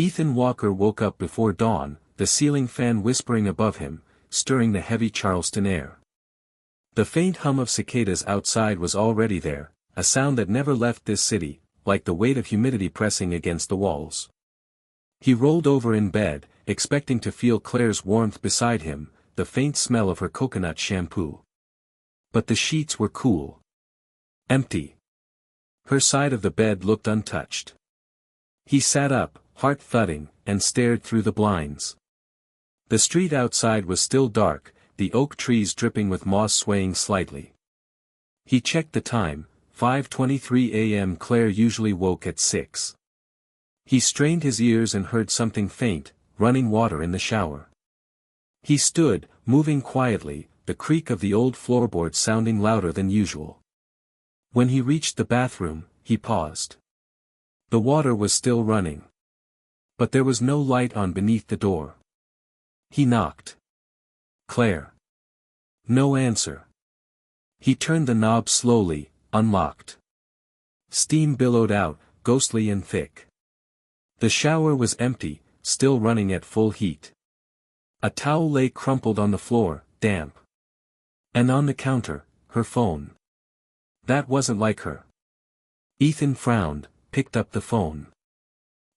Ethan Walker woke up before dawn, the ceiling fan whispering above him, stirring the heavy Charleston air. The faint hum of cicadas outside was already there, a sound that never left this city, like the weight of humidity pressing against the walls. He rolled over in bed, expecting to feel Claire's warmth beside him, the faint smell of her coconut shampoo. But the sheets were cool. Empty. Her side of the bed looked untouched. He sat up, heart thudding, and stared through the blinds. The street outside was still dark, the oak trees dripping with moss swaying slightly. He checked the time, 5:23 a.m. Claire usually woke at 6. He strained his ears and heard something faint, running water in the shower. He stood, moving quietly, the creak of the old floorboards sounding louder than usual. When he reached the bathroom, he paused. The water was still running. But there was no light on beneath the door. He knocked. Claire. No answer. He turned the knob slowly, unlocked. Steam billowed out, ghostly and thick. The shower was empty, still running at full heat. A towel lay crumpled on the floor, damp. And on the counter, her phone. That wasn't like her. Ethan frowned, picked up the phone.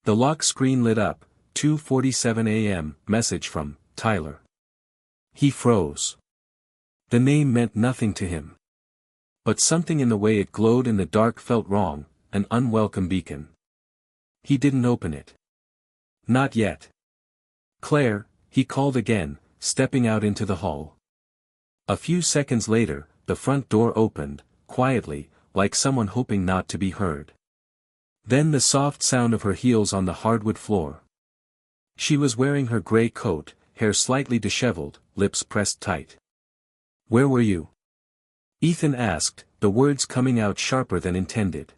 The lock screen lit up, 2:47 a.m., message from Tyler. He froze. The name meant nothing to him. But something in the way it glowed in the dark felt wrong, an unwelcome beacon. He didn't open it. Not yet. Claire, he called again, stepping out into the hall. A few seconds later, the front door opened, quietly, like someone hoping not to be heard. Then the soft sound of her heels on the hardwood floor. She was wearing her gray coat, hair slightly disheveled, lips pressed tight. "Where were you?" Ethan asked, the words coming out sharper than intended.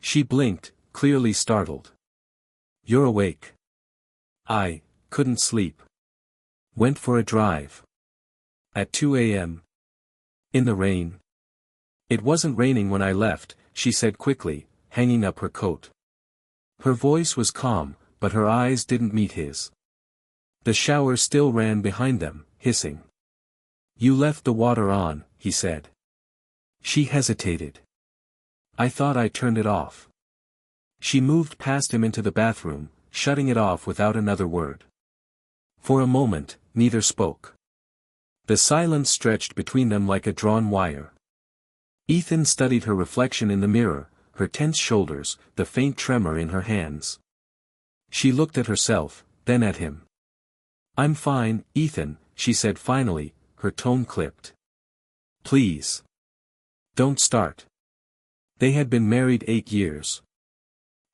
She blinked, clearly startled. "You're awake." "I couldn't sleep. Went for a drive. At 2 a.m. In the rain." "It wasn't raining when I left," she said quickly, hanging up her coat. Her voice was calm, but her eyes didn't meet his. The shower still ran behind them, hissing. "You left the water on," he said. She hesitated. "I thought I turned it off." She moved past him into the bathroom, shutting it off without another word. For a moment, neither spoke. The silence stretched between them like a drawn wire. Ethan studied her reflection in the mirror, her tense shoulders, the faint tremor in her hands. She looked at herself, then at him. "I'm fine, Ethan," she said finally, her tone clipped. "Please. Don't start." They had been married 8 years.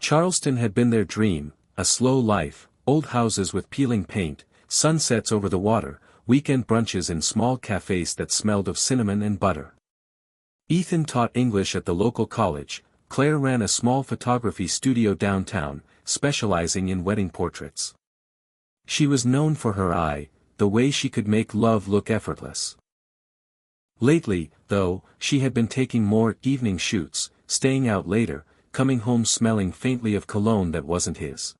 Charleston had been their dream, a slow life, old houses with peeling paint, sunsets over the water, weekend brunches in small cafes that smelled of cinnamon and butter. Ethan taught English at the local college, Claire ran a small photography studio downtown, specializing in wedding portraits. She was known for her eye, the way she could make love look effortless. Lately, though, she had been taking more evening shoots, staying out later, coming home smelling faintly of cologne that wasn't his.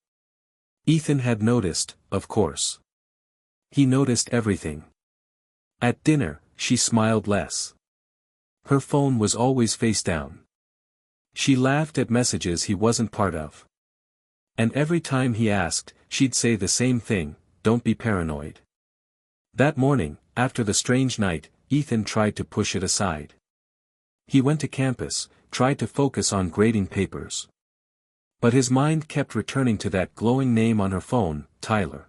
Ethan had noticed, of course. He noticed everything. At dinner, she smiled less. Her phone was always face down. She laughed at messages he wasn't part of. And every time he asked, she'd say the same thing, "Don't be paranoid." That morning, after the strange night, Ethan tried to push it aside. He went to campus, tried to focus on grading papers. But his mind kept returning to that glowing name on her phone, Tyler.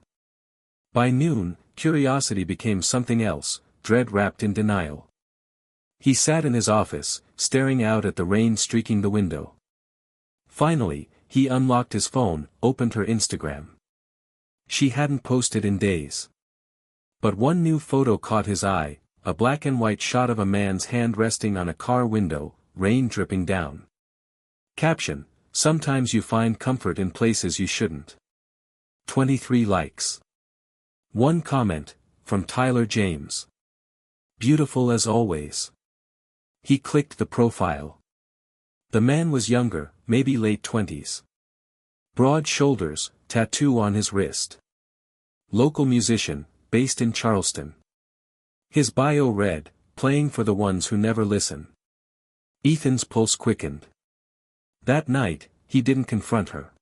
By noon, curiosity became something else, dread wrapped in denial. He sat in his office, staring out at the rain streaking the window. Finally, he unlocked his phone, opened her Instagram. She hadn't posted in days. But one new photo caught his eye, a black and white shot of a man's hand resting on a car window, rain dripping down. Caption: "Sometimes you find comfort in places you shouldn't." 23 likes. One comment, from Tyler James. "Beautiful as always." He clicked the profile. The man was younger, maybe late 20s. Broad shoulders, tattoo on his wrist. Local musician, based in Charleston. His bio read, playing for the ones who never listen. Ethan's pulse quickened. That night, he didn't confront her.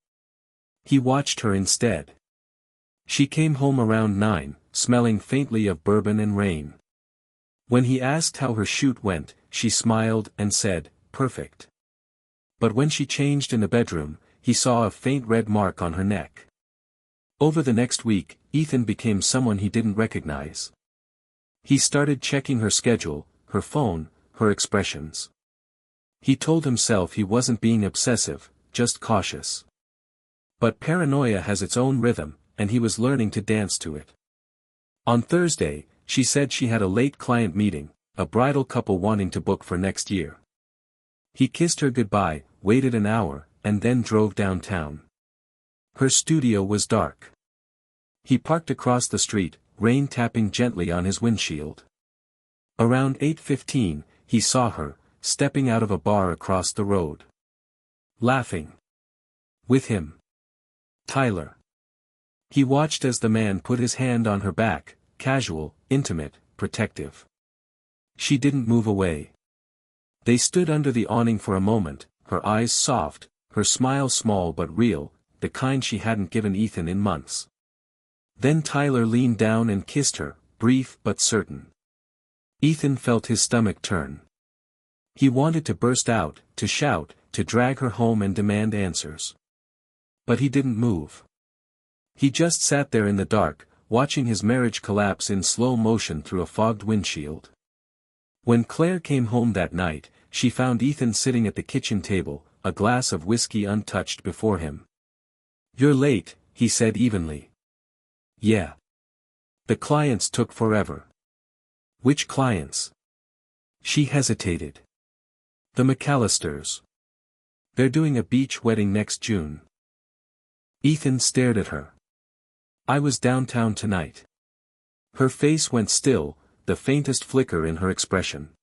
He watched her instead. She came home around 9, smelling faintly of bourbon and rain. When he asked how her shoot went, she smiled and said, "Perfect." But when she changed in the bedroom, he saw a faint red mark on her neck. Over the next week, Ethan became someone he didn't recognize. He started checking her schedule, her phone, her expressions. He told himself he wasn't being obsessive, just cautious. But paranoia has its own rhythm, and he was learning to dance to it. On Thursday, she said she had a late client meeting, a bridal couple wanting to book for next year. He kissed her goodbye, waited an hour, and then drove downtown. Her studio was dark. He parked across the street, rain tapping gently on his windshield. Around 8:15, he saw her, stepping out of a bar across the road. Laughing. With him. Tyler. He watched as the man put his hand on her back, casual, intimate, protective. She didn't move away. They stood under the awning for a moment, her eyes soft, her smile small but real, the kind she hadn't given Ethan in months. Then Tyler leaned down and kissed her, brief but certain. Ethan felt his stomach turn. He wanted to burst out, to shout, to drag her home and demand answers. But he didn't move. He just sat there in the dark, watching his marriage collapse in slow motion through a fogged windshield. When Claire came home that night, she found Ethan sitting at the kitchen table, a glass of whiskey untouched before him. "You're late," he said evenly. "Yeah. The clients took forever." "Which clients?" She hesitated. "The McAllisters. They're doing a beach wedding next June." Ethan stared at her. "I was downtown tonight." Her face went still, the faintest flicker in her expression.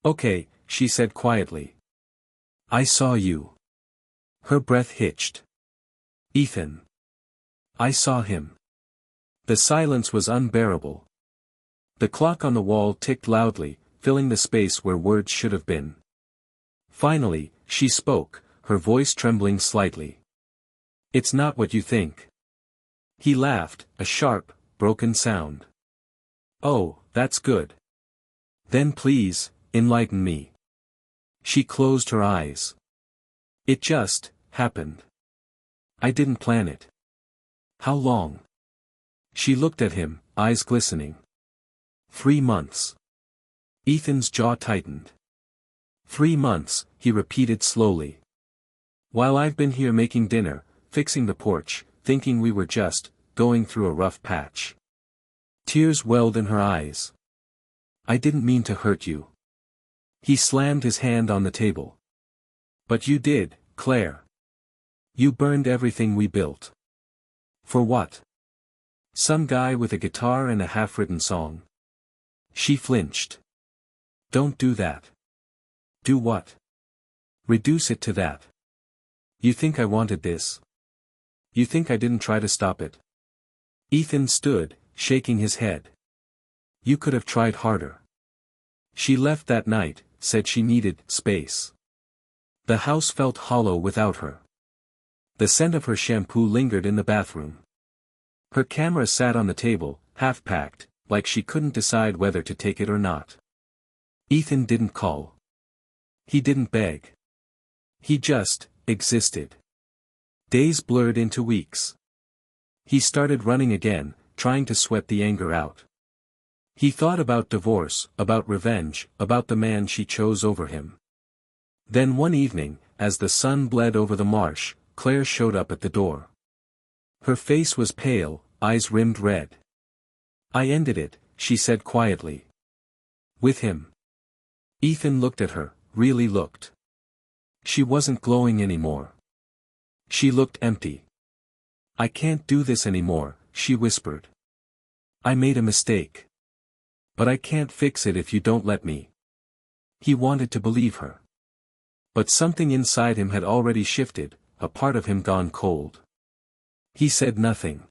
"Okay," she said quietly. "I saw you." Her breath hitched. "Ethan." "I saw him." The silence was unbearable. The clock on the wall ticked loudly, filling the space where words should have been. Finally, she spoke, her voice trembling slightly. "It's not what you think." He laughed, a sharp, broken sound. "Oh, that's good. Then please, enlighten me." She closed her eyes. "It just happened. I didn't plan it." "How long?" She looked at him, eyes glistening. 3 months. Ethan's jaw tightened. 3 months, he repeated slowly. "While I've been here making dinner, fixing the porch, thinking we were just going through a rough patch." Tears welled in her eyes. "I didn't mean to hurt you." He slammed his hand on the table. "But you did, Claire. You burned everything we built." "For what?" "Some guy with a guitar and a half-written song." She flinched. "Don't do that." "Do what?" "Reduce it to that. You think I wanted this? You think I didn't try to stop it?" Ethan stood, shaking his head. "You could have tried harder." She left that night, said she needed space. The house felt hollow without her. The scent of her shampoo lingered in the bathroom. Her camera sat on the table, half-packed, like she couldn't decide whether to take it or not. Ethan didn't call. He didn't beg. He just existed. Days blurred into weeks. He started running again, trying to sweat the anger out. He thought about divorce, about revenge, about the man she chose over him. Then one evening, as the sun bled over the marsh, Claire showed up at the door. Her face was pale, eyes rimmed red. "I ended it," she said quietly. "With him." Ethan looked at her, really looked. She wasn't glowing anymore. She looked empty. "I can't do this anymore," she whispered. "I made a mistake. But I can't fix it if you don't let me." He wanted to believe her. But something inside him had already shifted, a part of him gone cold. He said nothing.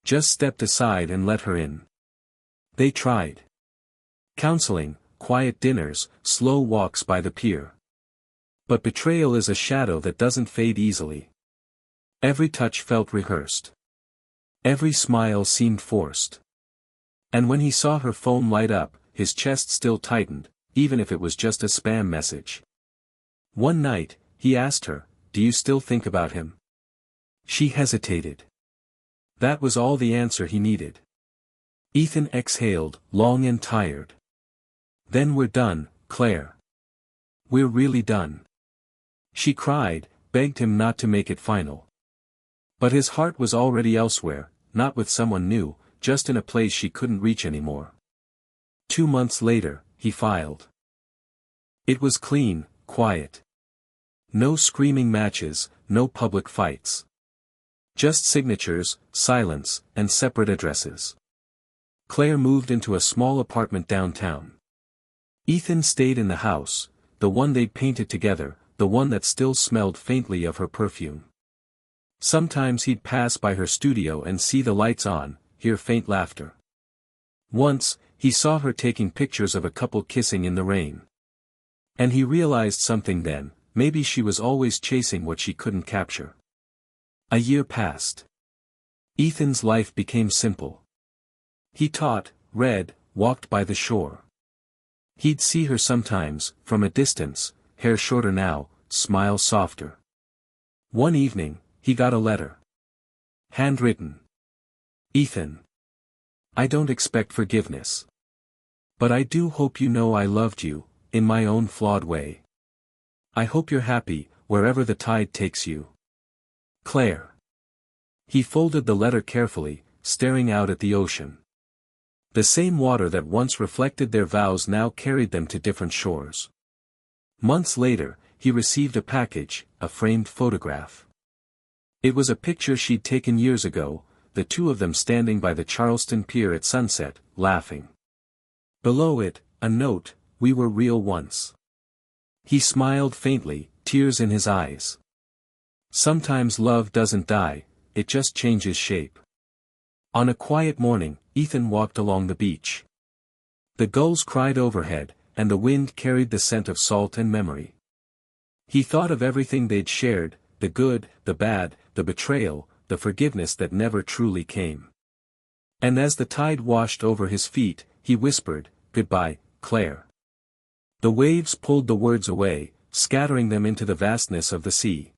Just stepped aside and let her in. They tried counseling, quiet dinners, slow walks by the pier. But betrayal is a shadow that doesn't fade easily. Every touch felt rehearsed. Every smile seemed forced. And when he saw her phone light up, his chest still tightened, even if it was just a spam message. One night, he asked her, "Do you still think about him?" She hesitated. That was all the answer he needed. Ethan exhaled, long and tired. "Then we're done, Claire. We're really done." She cried, begged him not to make it final. But his heart was already elsewhere, not with someone new, just in a place she couldn't reach anymore. 2 months later, he filed. It was clean, quiet. No screaming matches, no public fights. Just signatures, silence, and separate addresses. Claire moved into a small apartment downtown. Ethan stayed in the house, the one they'd painted together, the one that still smelled faintly of her perfume. Sometimes he'd pass by her studio and see the lights on, hear faint laughter. Once, he saw her taking pictures of a couple kissing in the rain. And he realized something then, maybe she was always chasing what she couldn't capture. A year passed. Ethan's life became simple. He taught, read, walked by the shore. He'd see her sometimes, from a distance, hair shorter now, smile softer. One evening, he got a letter. Handwritten. "Ethan. I don't expect forgiveness. But I do hope you know I loved you, in my own flawed way. I hope you're happy, wherever the tide takes you. Claire." He folded the letter carefully, staring out at the ocean. The same water that once reflected their vows now carried them to different shores. Months later, he received a package, a framed photograph. It was a picture she'd taken years ago, the two of them standing by the Charleston pier at sunset, laughing. Below it, a note, "We were real once." He smiled faintly, tears in his eyes. Sometimes love doesn't die, it just changes shape. On a quiet morning, Ethan walked along the beach. The gulls cried overhead, and the wind carried the scent of salt and memory. He thought of everything they'd shared, the good, the bad, the betrayal, the forgiveness that never truly came. And as the tide washed over his feet, he whispered, "Goodbye, Claire." The waves pulled the words away, scattering them into the vastness of the sea.